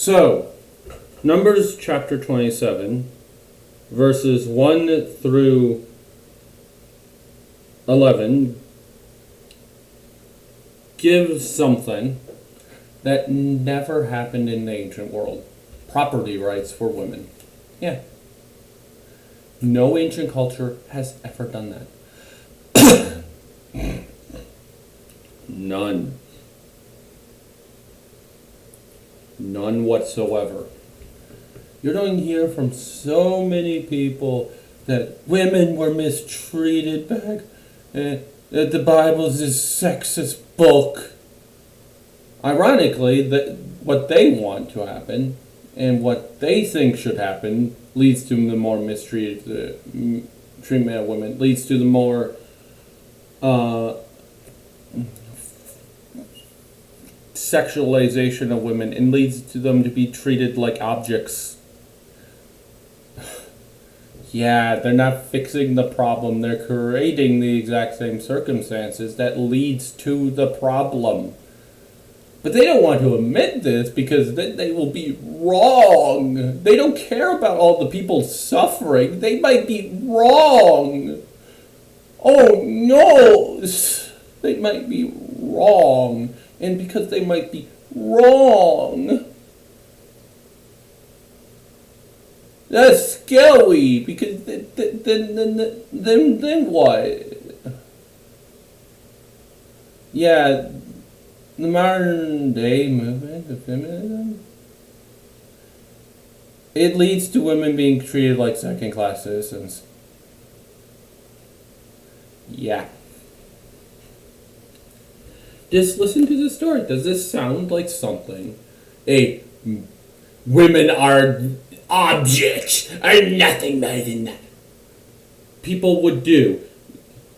So, Numbers chapter 27, verses 1 through 11 gives something that never happened in the ancient world. Property rights for women. Yeah. No ancient culture has ever done that. None. None whatsoever. You're going to hear from so many people that women were mistreated back, that the Bible's this sexist book. Ironically, that what they want to happen and what they think should happen leads to the more mistreated treatment of women, leads to the more sexualization of women, and leads to them to be treated like objects. Yeah, they're not fixing the problem, they're creating the exact same circumstances that leads to the problem. But they don't want to admit this because then they will be wrong. They don't care about all the people suffering. They might be wrong. Oh no, they might be wrong. And because they might be wrong, that's scary, because then what? Yeah, the modern day movement of feminism, it leads to women being treated like second-class citizens. Yeah. Just listen to the story. Does this sound like something women are objects, are nothing more than that, people would do,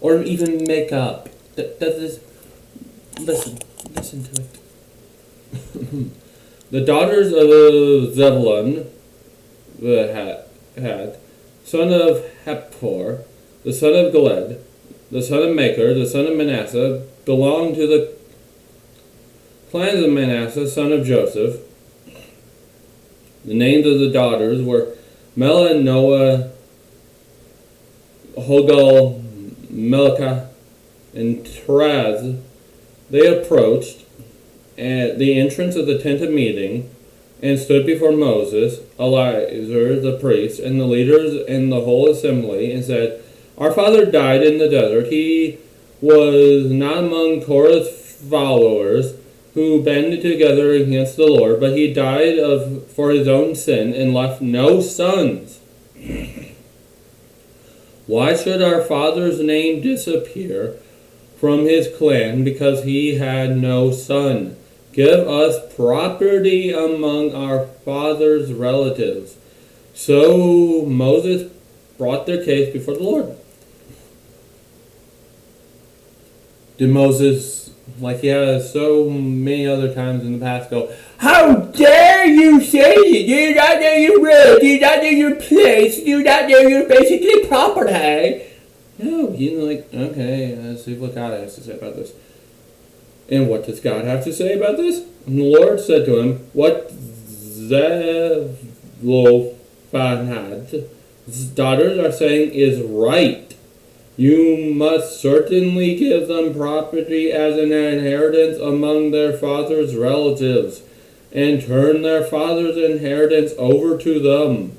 or even make up? Does this... Listen to it. The daughters of Zebulun, the Had, son of Heptor, the son of Galed, the son of Machir, the son of Manasseh, belonged to the clans of Manasseh, son of Joseph. The names of the daughters were Mela, Noah, Hogal, Melika, and Teraz. They approached at the entrance of the tent of meeting and stood before Moses, Eleazar the priest, and the leaders and the whole assembly, and said, "Our father died in the desert. He was not among Korah's followers who banded together against the Lord, but he died for his own sin and left no sons. Why should our father's name disappear from his clan because he had no son? Give us property among our father's relatives." So Moses brought their case before the Lord. Did Moses, like he has so many other times in the past, go, "How dare you say it? You do not know your road, you do not know your place, you do not know your basically property"? No, he's like, okay, let's see what God has to say about this. And what does God have to say about this? And the Lord said to him, "What Zelophehad's daughters are saying is right. You must certainly give them property as an inheritance among their father's relatives, and turn their father's inheritance over to them."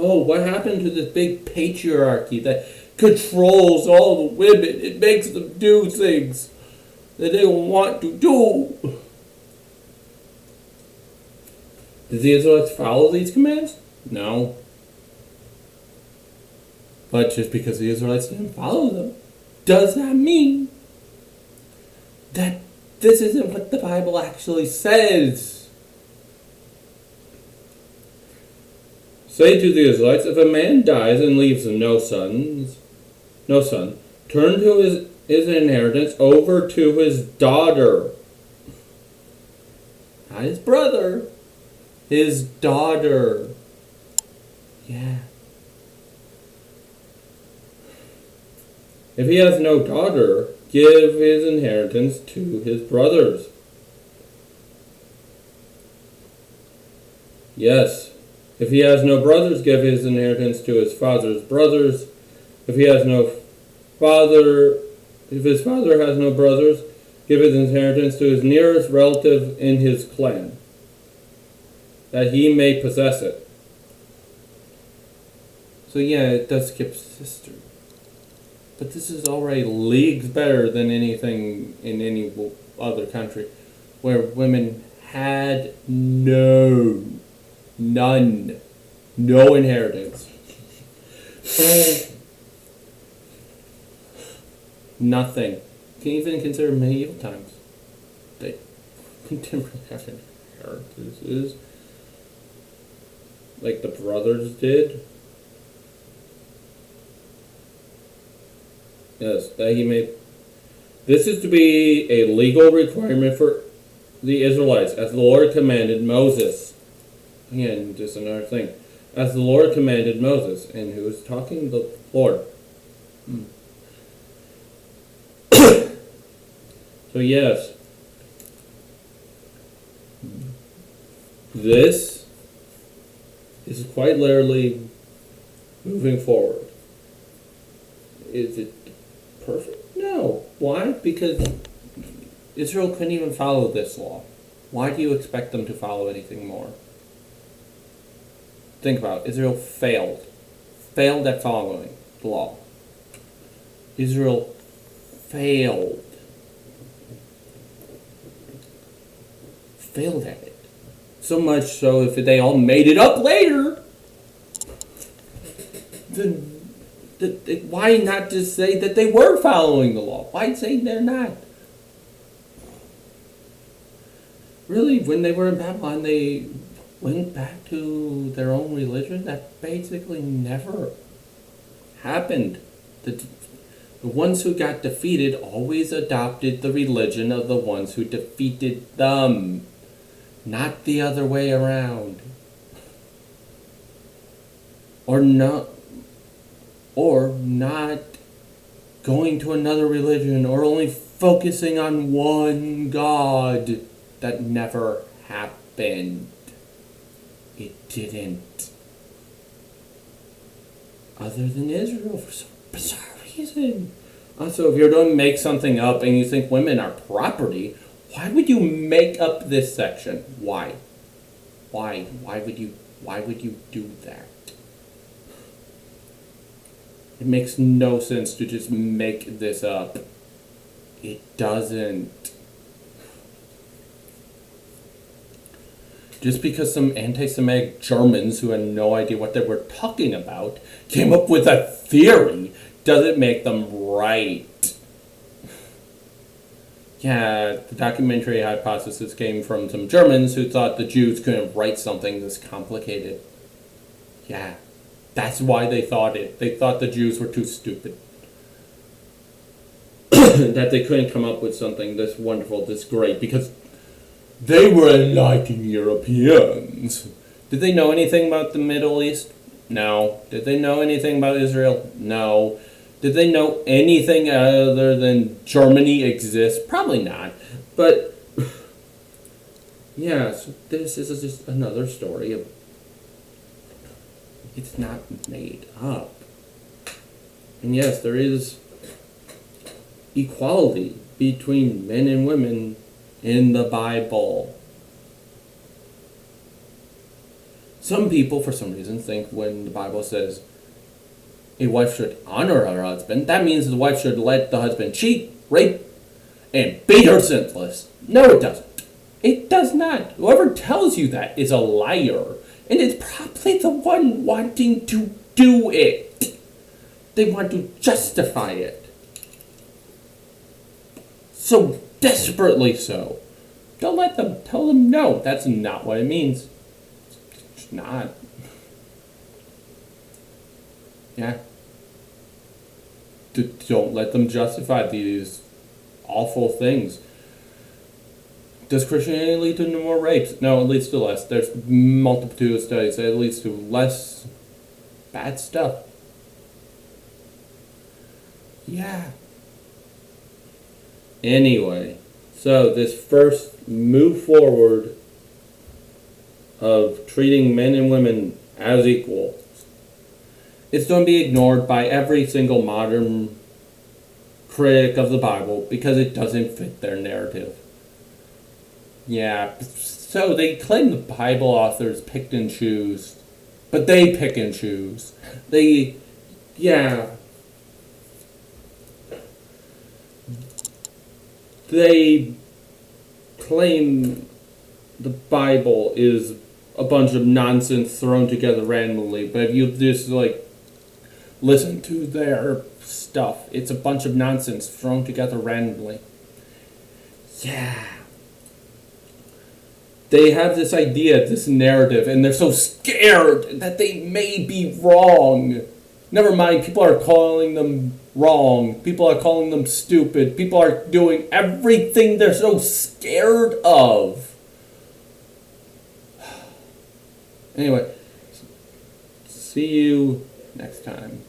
Oh, what happened to this big patriarchy that controls all the women? It makes them do things that they don't want to do. Did the Israelites follow these commands? No. But just because the Israelites didn't follow them, does that mean that this isn't what the Bible actually says? Say to the Israelites, if a man dies and leaves no son, turn to his inheritance over to his daughter. Not his brother, his daughter. Yeah. If he has no daughter, give his inheritance to his brothers. Yes, if he has no brothers, give his inheritance to his father's brothers. If he has no father, if his father has no brothers, give his inheritance to his nearest relative in his clan, that he may possess it. So yeah, it does skip sister. But this is already leagues better than anything in any other country where women had none, no inheritance. Nothing. Can you even consider medieval times? They didn't really have inheritances like the brothers did. Yes, that he made. This is to be a legal requirement for the Israelites, as the Lord commanded Moses. Again, just another thing. As the Lord commanded Moses. And who is talking? The Lord. So yes, this is quite literally moving forward. Is it perfect? No. Why? Because Israel couldn't even follow this law. Why do you expect them to follow anything more? Think about it. Israel failed at following the law. Israel failed at it. So much so, if they all made it up later, then why not just say that they were following the law? Why say they're not? Really, when they were in Babylon, they went back to their own religion? That basically never happened. The ones who got defeated always adopted the religion of the ones who defeated them. Not the other way around. Or not going to another religion, or only focusing on one God. That never happened. It didn't. Other than Israel, for some bizarre reason. Also, if you're going to make something up and you think women are property, why would you make up this section? Why? Why would you do that? It makes no sense to just make this up. It doesn't. Just because some anti-Semitic Germans who had no idea what they were talking about came up with a theory doesn't make them right. Yeah, the documentary hypothesis came from some Germans who thought the Jews couldn't write something this complicated. Yeah, that's why they thought it. They thought the Jews were too stupid. That they couldn't come up with something this wonderful, this great, because they were enlightened Europeans. Did they know anything about the Middle East? No. Did they know anything about Israel? No. Did they know anything other than Germany exists? Probably not. But, yeah, so this is just another story of, it's not made up. And yes, there is equality between men and women in the Bible. Some people, for some reason, think when the Bible says a wife should honor her husband, that means the wife should let the husband cheat, rape, and beat her senseless. No, it doesn't. It does not. Whoever tells you that is a liar, and it's probably the one wanting to do it. They want to justify it. So desperately so. Don't let them. Tell them no. That's not what it means. It's not. Yeah. Don't let them justify these awful things. Does Christianity lead to more rapes? No, it leads to less. There's multitude of studies that it leads to less bad stuff. Yeah. Anyway, so this first move forward of treating men and women as equal, it's going to be ignored by every single modern critic of the Bible because it doesn't fit their narrative. Yeah, so they claim the Bible authors picked and choose, but they pick and choose. Yeah. They claim the Bible is a bunch of nonsense thrown together randomly, but if you just, listen to their stuff, it's a bunch of nonsense thrown together randomly. Yeah. They have this idea, this narrative, and they're so scared that they may be wrong. Never mind, people are calling them wrong. People are calling them stupid. People are doing everything they're so scared of. Anyway, see you next time.